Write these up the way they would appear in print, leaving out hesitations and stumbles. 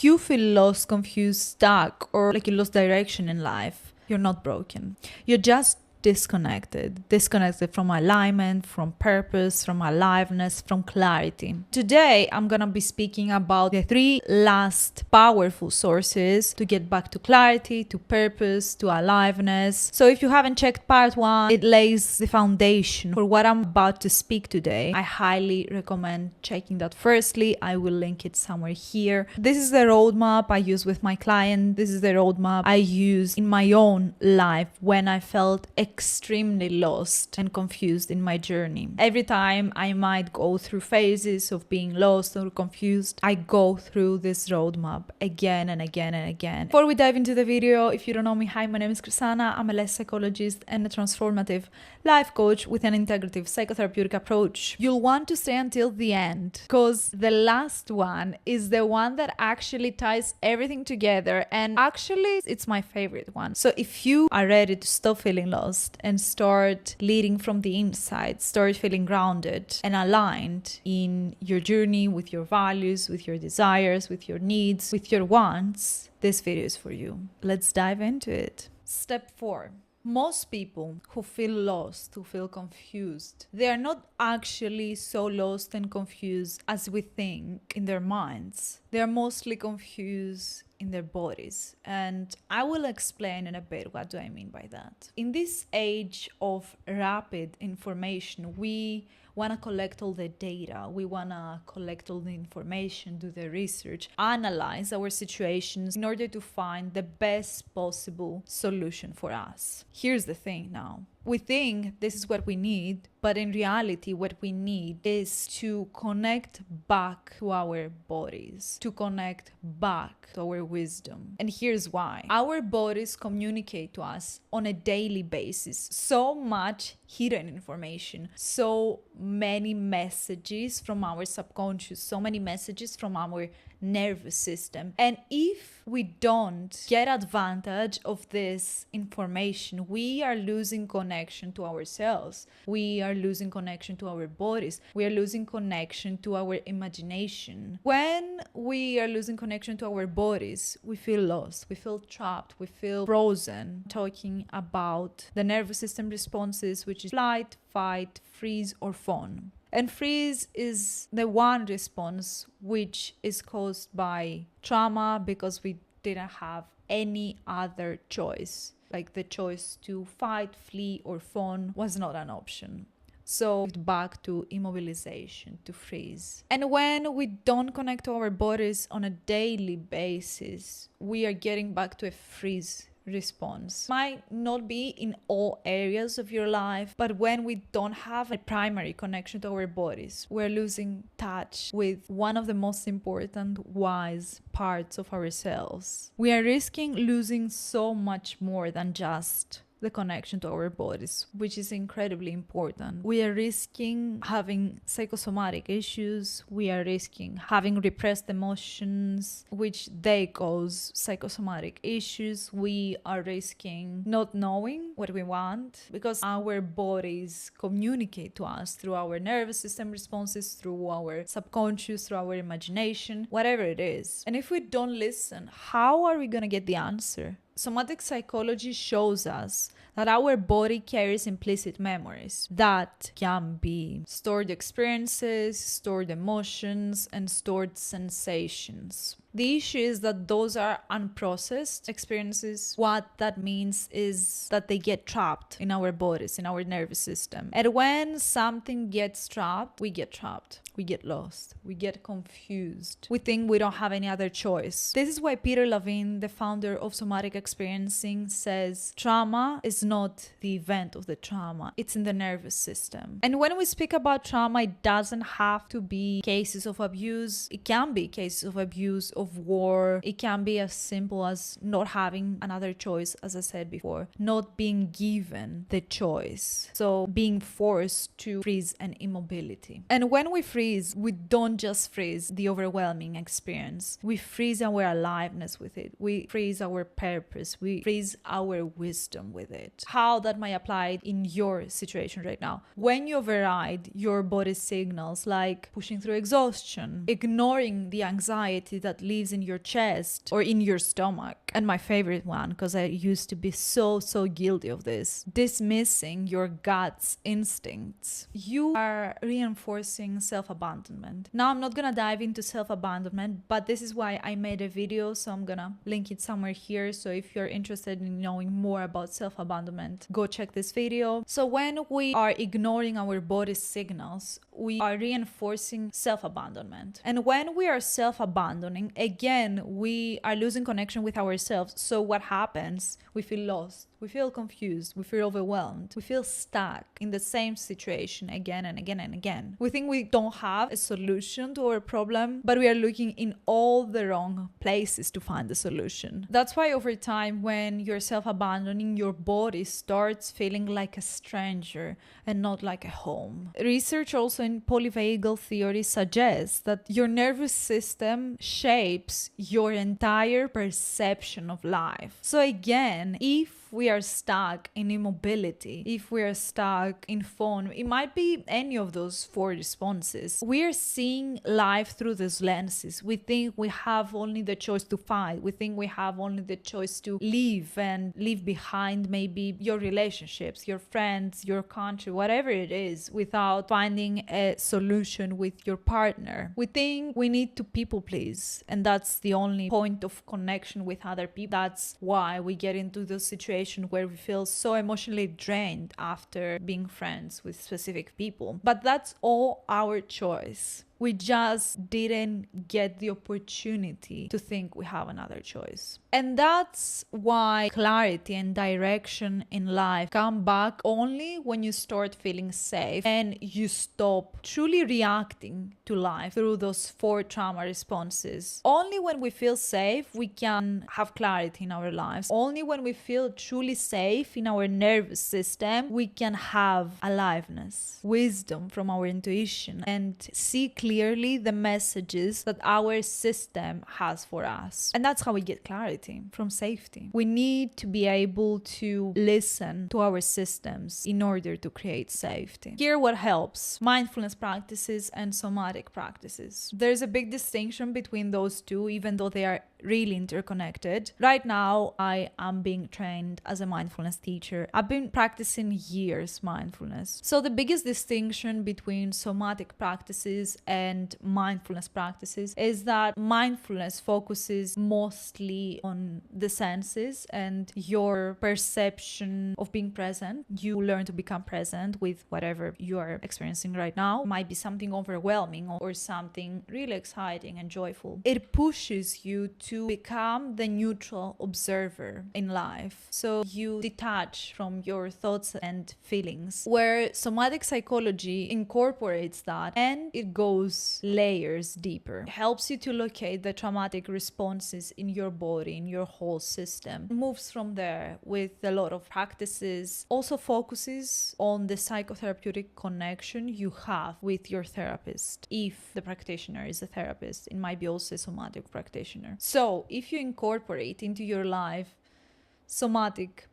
If you feel lost, confused, stuck, or like you lost direction in life, you're not broken. You're just disconnected from alignment, from purpose, from aliveness, from clarity. Today, I'm gonna be speaking about the 3 last powerful sources to get back to clarity, to purpose, to aliveness. So if you haven't checked part 1, it lays the foundation for what I'm about to speak today. I highly recommend checking that. Firstly, I will link it somewhere here. This is the roadmap I use with my client. This is the roadmap I use in my own life when I felt extremely lost and confused in my journey. Every time I might go through phases of being lost or confused, I go through this roadmap again and again and again. Before we dive into the video, if you don't know me, hi, my name is Chrisana. I'm a life psychologist and a transformative life coach with an integrative psychotherapeutic approach. You'll want to stay until the end because the last one is the one that actually ties everything together, and actually it's my favorite one. So if you are ready to stop feeling lost and start leading from the inside, start feeling grounded and aligned in your journey with your values, with your desires, with your needs, with your wants, this video is for you. Let's dive into it. Step 4. Most people who feel lost, who feel confused, they are not actually so lost and confused as we think in their minds. They are mostly confused in their bodies. And I will explain in a bit what do I mean by that. In this age of rapid information, we want to collect all the data. We want to collect all the information, do the research, analyze our situations in order to find the best possible solution for us. Here's the thing now. We think this is what we need, but in reality, what we need is to connect back to our bodies, to connect back to our wisdom. And here's why. Our bodies communicate to us on a daily basis. So much hidden information, so many messages from our subconscious, so many messages from our nervous system. And if we don't get advantage of this information, we are losing connection to ourselves. We are losing connection to our bodies. We are losing connection to our imagination. When we are losing connection to our bodies, we feel lost, we feel trapped, we feel frozen. Talking about the nervous system responses, which is flight, fight, freeze, or fawn. And freeze is the one response which is caused by trauma because we didn't have any other choice. Like the choice to fight, flee, or fawn was not an option. So back to immobilization, to freeze. And when we don't connect to our bodies on a daily basis, we are getting back to a freeze response. Might not be in all areas of your life, but when we don't have a primary connection to our bodies, we're losing touch with one of the most important wise parts of ourselves. We are risking losing so much more than just the connection to our bodies, which is incredibly important. We are risking having psychosomatic issues. We are risking having repressed emotions, which they cause psychosomatic issues. We are risking not knowing what we want because our bodies communicate to us through our nervous system responses, through our subconscious, through our imagination, whatever it is. And if we don't listen, how are we going to get the answer? Somatic psychology shows us that our body carries implicit memories that can be stored experiences, stored emotions, and stored sensations. The issue is that those are unprocessed experiences. What that means is that they get trapped in our bodies, in our nervous system. And when something gets trapped, we get lost, we get confused. We think we don't have any other choice. This is why Peter Levine, the founder of somatic experiencing, says trauma is not the event of the trauma, it's in the nervous system. And when we speak about trauma, it doesn't have to be cases of abuse. It can be cases of abuse, of war. It can be as simple as not having another choice, as I said before, not being given the choice. So being forced to freeze an immobility. And when we freeze, we don't just freeze the overwhelming experience. We freeze our aliveness with it. We freeze our purpose. We freeze our wisdom with it. How that might apply in your situation right now. When you override your body's signals, like pushing through exhaustion, ignoring the anxiety that lives in your chest or in your stomach. And my favorite one, because I used to be so guilty of this, dismissing your gut's instincts. You are reinforcing self-abandonment. Now I'm not gonna dive into self-abandonment, but this is why I made a video, so I'm gonna link it somewhere here. So if you're interested in knowing more about self-abandonment, go check this video. So when we are ignoring our body's signals, we are reinforcing self-abandonment. And when we are self-abandoning, again, we are losing connection with ourselves. So what happens? We feel lost. We feel confused. We feel overwhelmed. We feel stuck in the same situation again and again and again. We think we don't have a solution to our problem, but we are looking in all the wrong places to find the solution. That's why over time, when you're self-abandoning, your body starts feeling like a stranger and not like a home. Research also in polyvagal theory suggests that your nervous system shapes your entire perception of life. So again, if we are stuck in immobility, if we are stuck in phone, it might be any of those 4 responses. We are seeing life through those lenses. We think we have only the choice to fight. We think we have only the choice to leave and leave behind maybe your relationships, your friends, your country, whatever it is, without finding a solution with your partner. We think we need to people please, and that's the only point of connection with other people. That's why we get into those situations where we feel so emotionally drained after being friends with specific people. But that's all our choice. We just didn't get the opportunity to think we have another choice. And that's why clarity and direction in life come back only when you start feeling safe and you stop truly reacting to life through those 4 trauma responses. Only when we feel safe, we can have clarity in our lives. Only when we feel truly safe in our nervous system, we can have aliveness, wisdom from our intuition, and see clearly the messages that our system has for us. And that's how we get clarity, from safety. We need to be able to listen to our systems in order to create safety. Here, what helps: mindfulness practices and somatic practices. There's a big distinction between those two, even though they are really interconnected. Right now, I am being trained as a mindfulness teacher. I've been practicing years mindfulness. So the biggest distinction between somatic practices and mindfulness practices is that mindfulness focuses mostly on the senses and your perception of being present. You learn to become present with whatever you are experiencing right now. It might be something overwhelming or something really exciting and joyful. It pushes you to become the neutral observer in life. So you detach from your thoughts and feelings, where somatic psychology incorporates that and it goes layers deeper. It helps you to locate the traumatic responses in your body, in your whole system. It moves from there with a lot of practices. Also focuses on the psychotherapeutic connection you have with your therapist. If the practitioner is a therapist, it might be also a somatic practitioner. So if you incorporate into your life somatic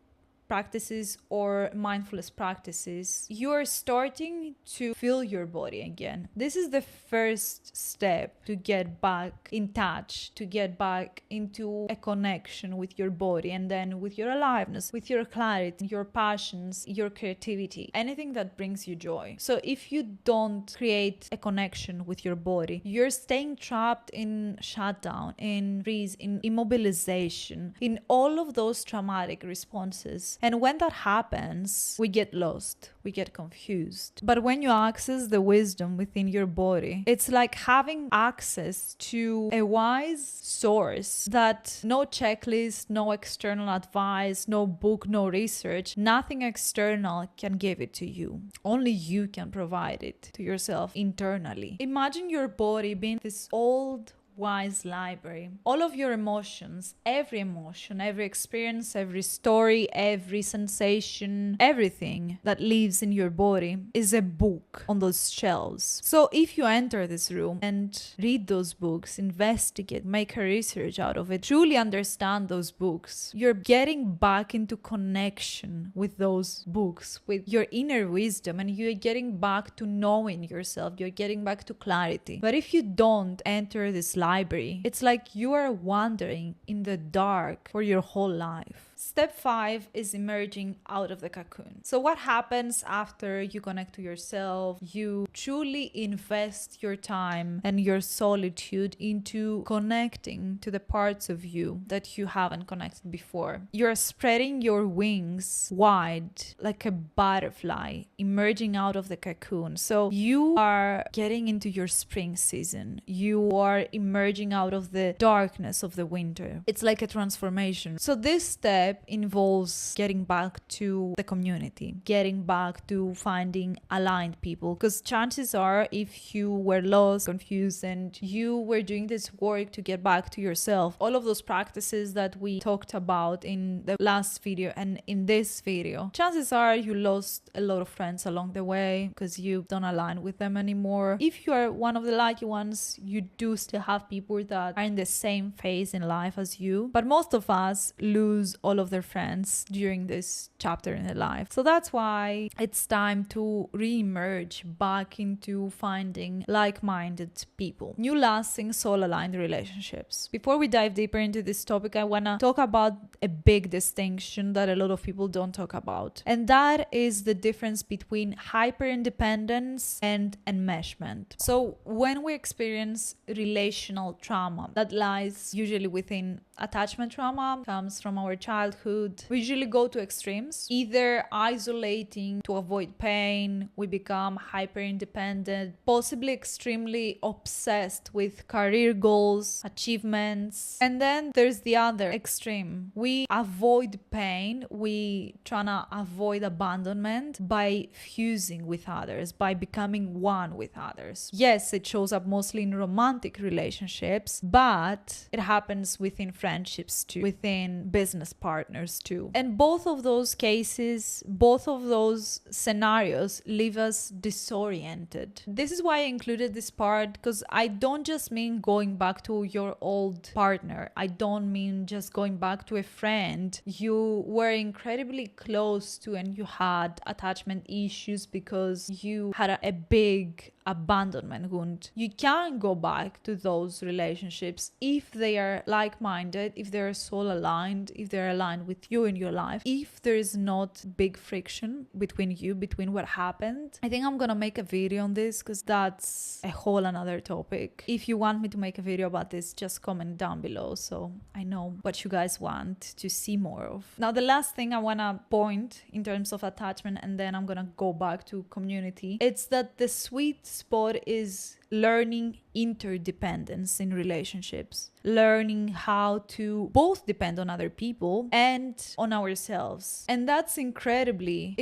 practices or mindfulness practices, you are starting to feel your body again. This is the first step to get back in touch, to get back into a connection with your body, and then with your aliveness, with your clarity, your passions, your creativity, anything that brings you joy. So if you don't create a connection with your body, you're staying trapped in shutdown, in freeze, in immobilization, in all of those traumatic responses. And when that happens, we get lost, we get confused. But when you access the wisdom within your body, it's like having access to a wise source that no checklist, no external advice, no book, no research, nothing external can give it to you. Only you can provide it to yourself internally. Imagine your body being this old wise library. All of your emotions, every emotion, every experience, every story, every sensation, everything that lives in your body is a book on those shelves. So if you enter this room and read those books, investigate, make a research out of it, truly understand those books, you're getting back into connection with those books, with your inner wisdom, and you're getting back to knowing yourself. You're getting back to clarity. But if you don't enter this library, library. It's like you are wandering in the dark for your whole life. Step 5 is emerging out of the cocoon. So what happens after you connect to yourself? You truly invest your time and your solitude into connecting to the parts of you that you haven't connected before. You're spreading your wings wide like a butterfly, emerging out of the cocoon. So you are getting into your spring season. You are emerging out of the darkness of the winter. It's like a transformation. So this step involves getting back to the community, getting back to finding aligned people. Because chances are, if you were lost, confused, and you were doing this work to get back to yourself, all of those practices that we talked about in the last video and in this video, chances are you lost a lot of friends along the way because you don't align with them anymore. If you are one of the lucky ones, you do still have people that are in the same phase in life as you. But most of us lose all of their friends during this chapter in their life. So that's why it's time to re-emerge back into finding like-minded people. New, lasting, soul-aligned relationships. Before we dive deeper into this topic, I want to talk about a big distinction that a lot of people don't talk about. And that is the difference between hyper-independence and enmeshment. So when we experience relational trauma that lies usually within attachment trauma, comes from our childhood, we usually go to extremes, either isolating to avoid pain, we become hyper independent, possibly extremely obsessed with career goals, achievements, and then there's the other extreme. We avoid pain, we tryna avoid abandonment by fusing with others, by becoming one with others. Yes, it shows up mostly in romantic relationships, but it happens within friendships too, within business partners too. And both of those cases, both of those scenarios leave us disoriented. This is why I included this part, because I don't just mean going back to your old partner. I don't mean just going back to a friend you were incredibly close to and you had attachment issues because you had a big abandonment wound. You can go back to those relationships if they are like-minded, if they're soul aligned, if they're aligned with you in your life, if there is not big friction between you, between what happened. I think I'm gonna make a video on this because that's a whole another topic. If you want me to make a video about this, just comment down below so I know what you guys want to see more of. Now, the last thing I wanna point in terms of attachment, and then I'm gonna go back to community, it's that the sweet spot is learning interdependence in relationships, learning how to both depend on other people and on ourselves. And that's incredibly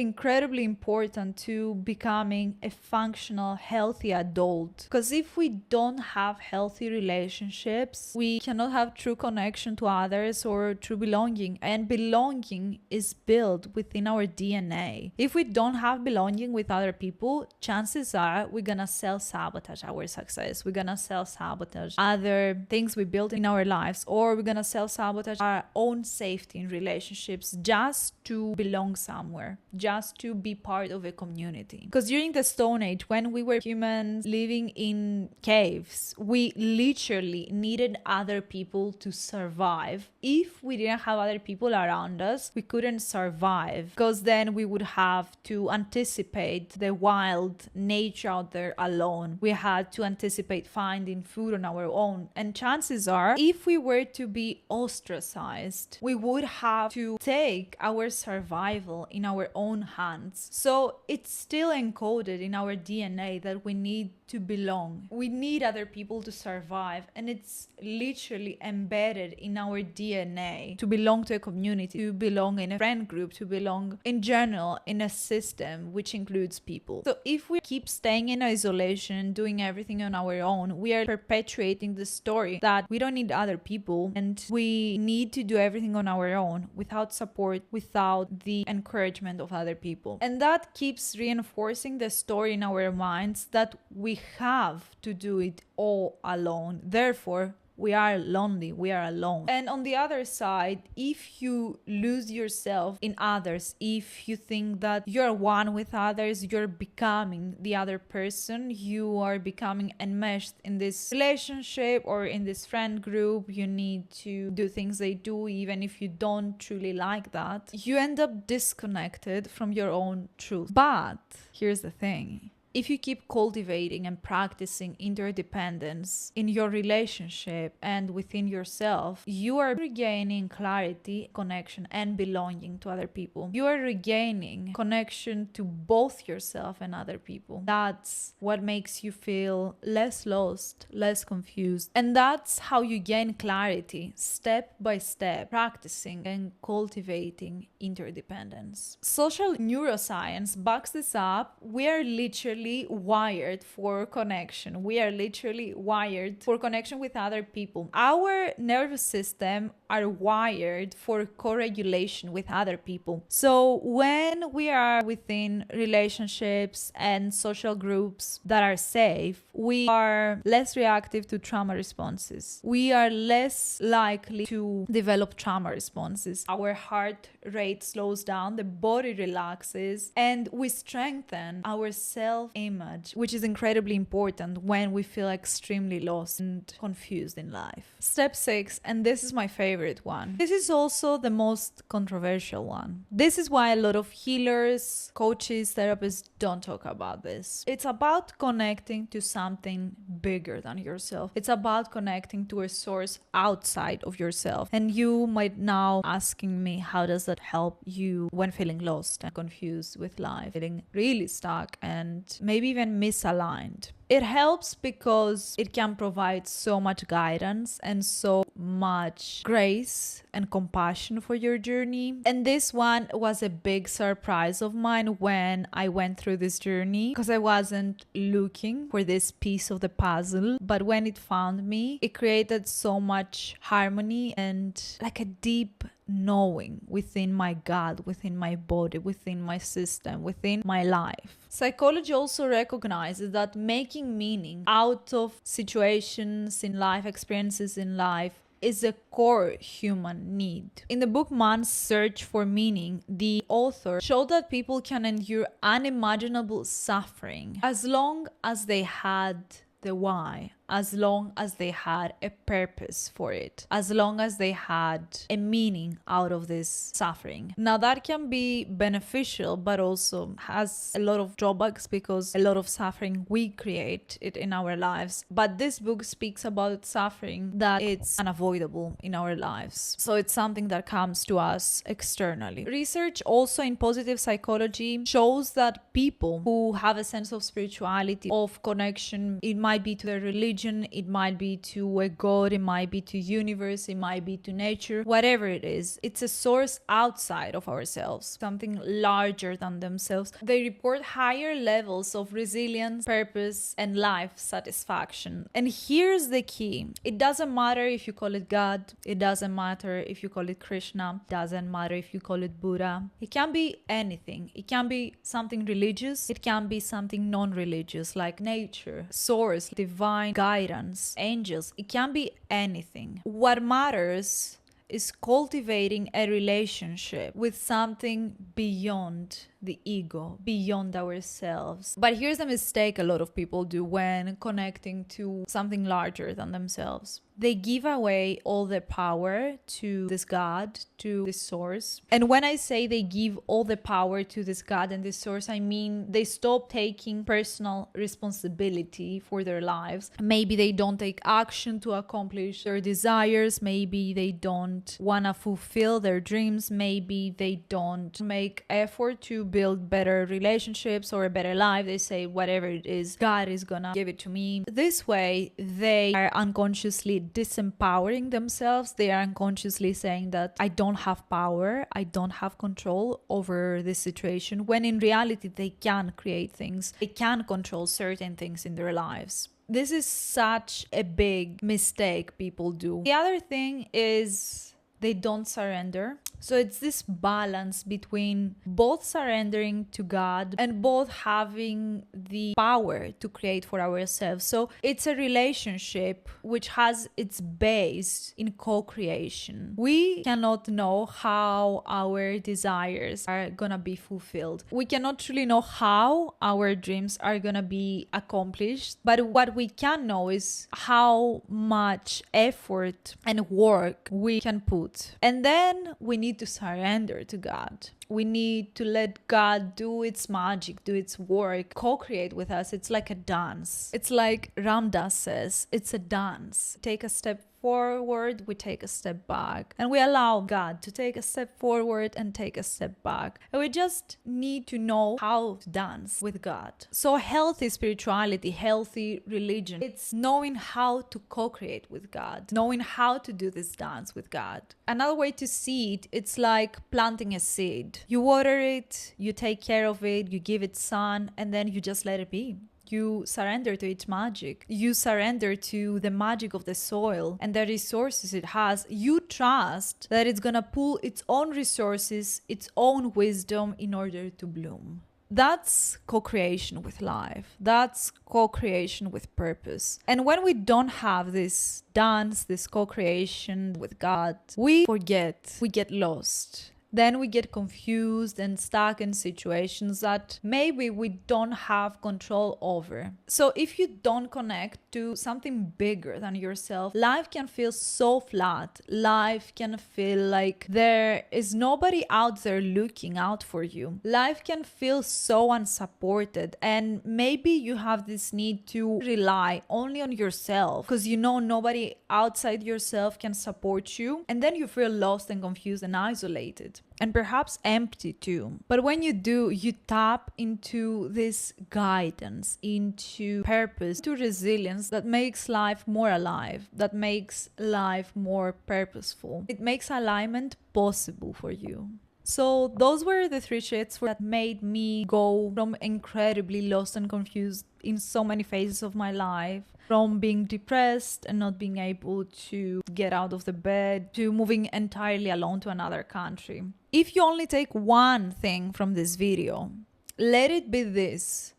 important to becoming a functional, healthy adult. Because if we don't have healthy relationships, we cannot have true connection to others or true belonging. And belonging is built within our DNA. If we don't have belonging with other people, chances are we're gonna self-sabotage our success. We're gonna self-sabotage other things we build in our lives, or we're gonna self-sabotage our own safety in relationships just to belong somewhere, just to be part of a community. Because during the Stone Age, when we were humans living in caves, we literally needed other people to survive. If we didn't have other people around us, we couldn't survive, because then we would have to anticipate the wild nature out there alone. We had to anticipate finding food on our own. And chances are, if we were to be ostracized, we would have to take our survival in our own hands. So it's still encoded in our DNA that we need to belong. We need other people to survive, and it's literally embedded in our DNA to belong to a community, to belong in a friend group, to belong in general in a system which includes people. So if we keep staying in isolation, doing everything on our own, we are perpetuating the story that we don't need other people and we need to do everything on our own without support, without the encouragement of other people. And that keeps reinforcing the story in our minds that we have to do it all alone. Therefore, we are lonely, we are alone. And on the other side, if you lose yourself in others, if you think that you're one with others, you're becoming the other person, you are becoming enmeshed in this relationship or in this friend group, you need to do things they do even if you don't truly like that, you end up disconnected from your own truth. But here's the thing. If you keep cultivating and practicing interdependence in your relationship and within yourself, you are regaining clarity, connection, and belonging to other people. You are regaining connection to both yourself and other people. That's what makes you feel less lost, less confused. And that's how you gain clarity, step by step, practicing and cultivating interdependence. Social neuroscience backs this up. We are literally wired for connection. We are literally wired for connection with other people. Our nervous system are wired for co-regulation with other people. So when we are within relationships and social groups that are safe, we are less reactive to trauma responses. We are less likely to develop trauma responses. Our heart rate slows down, the body relaxes, and we strengthen our self-image, which is incredibly important when we feel extremely lost and confused in life. Step 6, and this is my favorite one. This is also the most controversial one. This is why a lot of healers, coaches, therapists don't talk about this. It's about connecting to something bigger than yourself. It's about connecting to a source outside of yourself. And you might now asking me, how does that help you when feeling lost and confused with life, feeling really stuck and maybe even misaligned? It helps because it can provide so much guidance and so much grace and compassion for your journey. And this one was a big surprise of mine when I went through this journey, because I wasn't looking for this piece of the puzzle. But when it found me, it created so much harmony and like a deep knowing within my gut, within my body, within my system, within my life. Psychology also recognizes that making meaning out of situations in life, experiences in life, is a core human need. In the book Man's Search for Meaning, the author showed that people can endure unimaginable suffering as long as they had the why, as long as they had a purpose for it, as long as they had a meaning out of this suffering. Now that can be beneficial, but also has a lot of drawbacks because a lot of suffering we create it in our lives. But this book speaks about suffering that it's unavoidable in our lives. So it's something that comes to us externally. Research also in positive psychology shows that people who have a sense of spirituality, of connection, it might be to their religion, it might be to a god, it might be to universe, it might be to nature, whatever it is, it's a source outside of ourselves, something larger than themselves. They report higher levels of resilience, purpose, and life satisfaction. And here's the key. It doesn't matter if you call it God, it doesn't matter if you call it Krishna, it doesn't matter if you call it Buddha. It can be anything. It can be something religious, it can be something non-religious like nature, source, divine guidance, angels. It can be anything. What matters is cultivating a relationship with something beyond the ego, beyond ourselves. But here's the mistake a lot of people do when connecting to something larger than themselves. They give away all their power to this God, to this source. And when I say they give all the power to this God and this source, I mean they stop taking personal responsibility for their lives. Maybe they don't take action to accomplish their desires. Maybe they don't want to fulfill their dreams. Maybe they don't make effort to build better relationships or a better life. They say whatever it is, God is gonna give it to me. This way, they are unconsciously disempowering themselves. They are unconsciously saying that I don't have power, I don't have control over this situation, when in reality they can create things, they can control certain things in their lives. This is such a big mistake people do. The other thing is they don't surrender. So it's this balance between both surrendering to God and both having the power to create for ourselves. So it's a relationship which has its base in co-creation. We cannot know how our desires are gonna be fulfilled. We cannot truly know how our dreams are gonna be accomplished, but what we can know is how much effort and work we can put. And then we need to surrender to God. We need to let God do its magic, do its work, co-create with us. It's like a dance. It's like Ram Dass says, it's a dance. Take a step forward, we take a step back, and we allow God to take a step forward and take a step back. And we just need to know how to dance with God. So healthy spirituality, healthy religion, it's knowing how to co-create with God, knowing how to do this dance with God. Another way to see it, it's like planting a seed. You water it, you take care of it, you give it sun, and then you just let it be. You surrender to its magic. You surrender to the magic of the soil and the resources it has. You trust that it's gonna pull its own resources, its own wisdom in order to bloom. That's co-creation with life. That's co-creation with purpose. And when we don't have this dance, this co-creation with God, we forget, we get lost. Then we get confused and stuck in situations that maybe we don't have control over. So if you don't connect to something bigger than yourself, life can feel so flat. Life can feel like there is nobody out there looking out for you. Life can feel so unsupported, and maybe you have this need to rely only on yourself because you know nobody outside yourself can support you, and then you feel lost and confused and isolated. And perhaps empty too. But when you do, you tap into this guidance, into purpose, to resilience that makes life more alive, that makes life more purposeful. It makes alignment possible for you. So those were the 3 shifts that made me go from incredibly lost and confused in so many phases of my life, from being depressed and not being able to get out of the bed, to moving entirely alone to another country. If you only take one thing from this video, let it be this.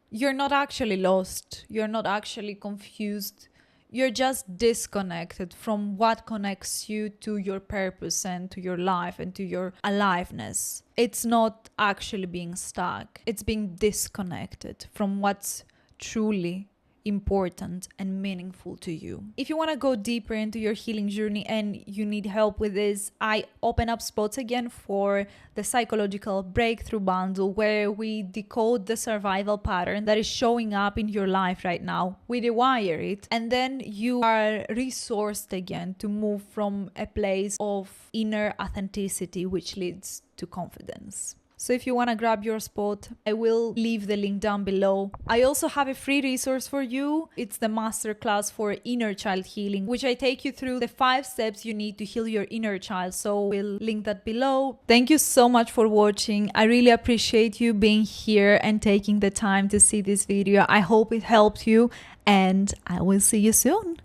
You're not actually lost. You're not actually confused. You're just disconnected from what connects you to your purpose and to your life and to your aliveness. It's not actually being stuck. It's being disconnected from what's truly important and meaningful to you. If you want to go deeper into your healing journey and you need help with this, I open up spots again for the psychological breakthrough bundle, where we decode the survival pattern that is showing up in your life right now. We rewire it, and then you are resourced again to move from a place of inner authenticity, which leads to confidence. So if you want to grab your spot, I will leave the link down below. I also have a free resource for you. It's the masterclass for inner child healing, which I take you through the 5 steps you need to heal your inner child. So we'll link that below. Thank you so much for watching. I really appreciate you being here and taking the time to see this video. I hope it helped you, and I will see you soon.